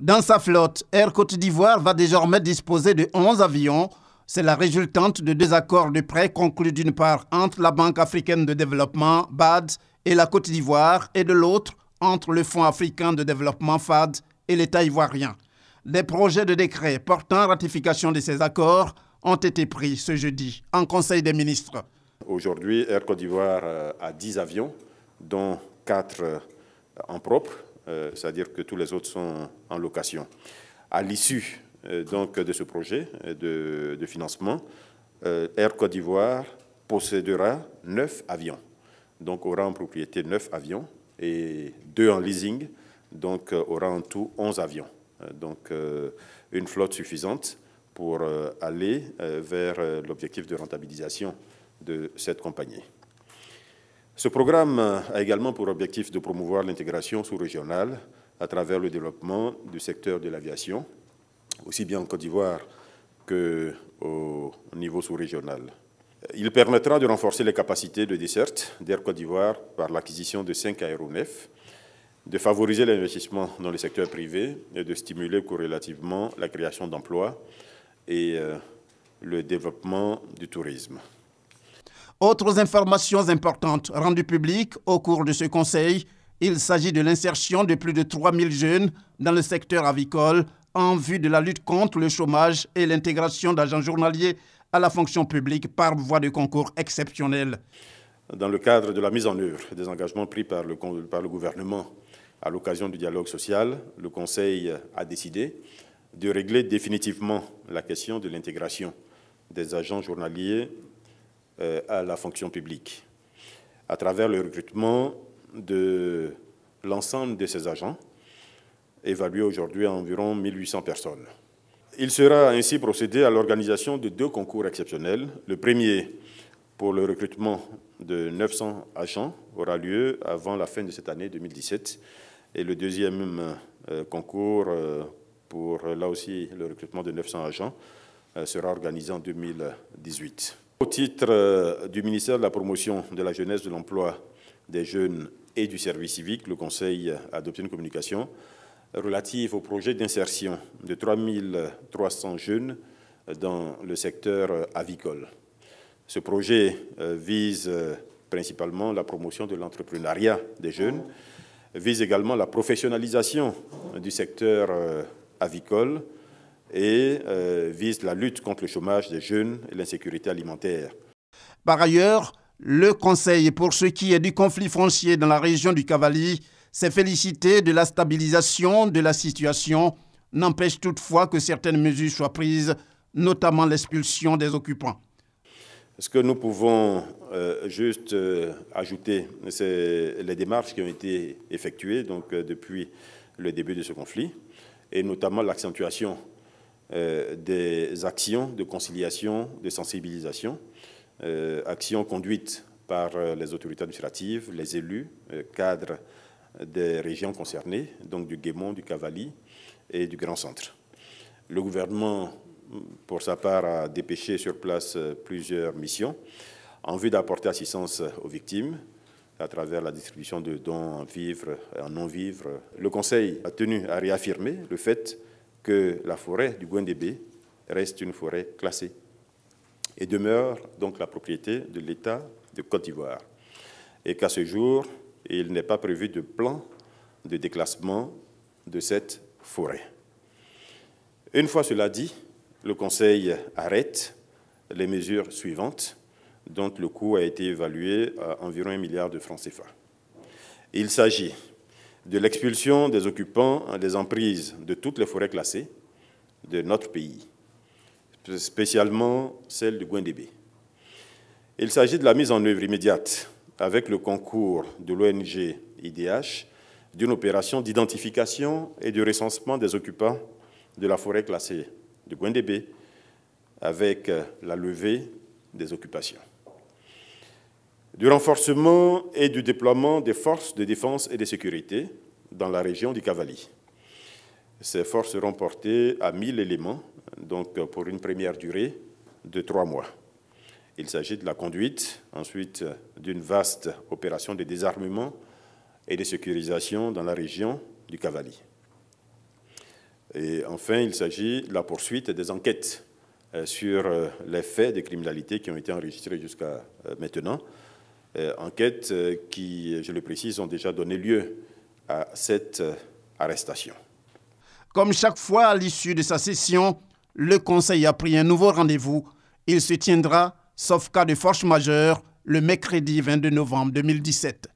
Dans sa flotte, Air Côte d'Ivoire va désormais disposer de 11 avions. C'est la résultante de 2 accords de prêt conclus d'une part entre la Banque africaine de développement, BAD, et la Côte d'Ivoire, et de l'autre entre le Fonds africain de développement, FAD, et l'État ivoirien. Des projets de décret portant ratification de ces accords ont été pris ce jeudi en Conseil des ministres. Aujourd'hui, Air Côte d'Ivoire a 10 avions, dont 4 en propre, c'est-à-dire que tous les autres sont en location. À l'issue donc de ce projet de financement, Air Côte d'Ivoire possédera 9 avions, donc aura en propriété 9 avions et 2 en leasing, donc aura en tout 11 avions. Donc une flotte suffisante pour aller vers l'objectif de rentabilisation de cette compagnie. Ce programme a également pour objectif de promouvoir l'intégration sous-régionale à travers le développement du secteur de l'aviation, aussi bien en Côte d'Ivoire qu'au niveau sous-régional. Il permettra de renforcer les capacités de desserte d'Air Côte d'Ivoire par l'acquisition de 5 aéronefs, de favoriser l'investissement dans le secteur privé et de stimuler corrélativement la création d'emplois et le développement du tourisme. Autres informations importantes rendues publiques au cours de ce conseil, il s'agit de l'insertion de plus de 3000 jeunes dans le secteur avicole en vue de la lutte contre le chômage et l'intégration d'agents journaliers à la fonction publique par voie de concours exceptionnel. Dans le cadre de la mise en œuvre des engagements pris par le gouvernement à l'occasion du dialogue social, le Conseil a décidé de régler définitivement la question de l'intégration des agents journaliers à la fonction publique, à travers le recrutement de l'ensemble de ces agents, évalué aujourd'hui à environ 1800 personnes. Il sera ainsi procédé à l'organisation de 2 concours exceptionnels. Le premier, pour le recrutement de 900 agents, aura lieu avant la fin de cette année 2017. Et le deuxième concours, pour là aussi le recrutement de 900 agents, sera organisé en 2018. Au titre du ministère de la Promotion de la Jeunesse, de l'Emploi des Jeunes et du Service civique, le Conseil a adopté une communication relative au projet d'insertion de 3300 jeunes dans le secteur avicole. Ce projet vise principalement la promotion de l'entrepreneuriat des jeunes, vise également la professionnalisation du secteur avicole et vise la lutte contre le chômage des jeunes et l'insécurité alimentaire. Par ailleurs, le Conseil, pour ce qui est du conflit foncier dans la région du Cavali, s'est félicité de la stabilisation de la situation, n'empêche toutefois que certaines mesures soient prises, notamment l'expulsion des occupants. Ce que nous pouvons juste ajouter, c'est les démarches qui ont été effectuées donc, depuis le début de ce conflit, et notamment l'accentuation des actions de conciliation, de sensibilisation, actions conduites par les autorités administratives, les élus, cadres des régions concernées, donc du Guémont, du Cavali et du Grand Centre. Le gouvernement, pour sa part, a dépêché sur place plusieurs missions en vue d'apporter assistance aux victimes à travers la distribution de dons en vivres et en non-vivres. Le Conseil a tenu à réaffirmer le fait que la forêt du Gwendébé reste une forêt classée et demeure donc la propriété de l'État de Côte d'Ivoire. Et qu'à ce jour, il n'est pas prévu de plan de déclassement de cette forêt. Une fois cela dit, le Conseil arrête les mesures suivantes, dont le coût a été évalué à environ 1 milliard de francs CFA. Il s'agit de l'expulsion des occupants des emprises de toutes les forêts classées de notre pays, spécialement celle du Gwendébé. Il s'agit de la mise en œuvre immédiate, avec le concours de l'ONG IDH, d'une opération d'identification et de recensement des occupants de la forêt classée de Gwendébé, avec la levée des occupations. Du renforcement et du déploiement des forces de défense et de sécurité dans la région du Cavali. Ces forces seront portées à 1000 éléments, donc pour une première durée de 3 mois. Il s'agit de la conduite, ensuite, d'une vaste opération de désarmement et de sécurisation dans la région du Cavali. Et enfin, il s'agit de la poursuite des enquêtes sur les faits de criminalité qui ont été enregistrés jusqu'à maintenant. Enquêtes qui, je le précise, ont déjà donné lieu à cette arrestation. Comme chaque fois à l'issue de sa session, le Conseil a pris un nouveau rendez-vous. Il se tiendra, sauf cas de force majeure, le mercredi 22 novembre 2017.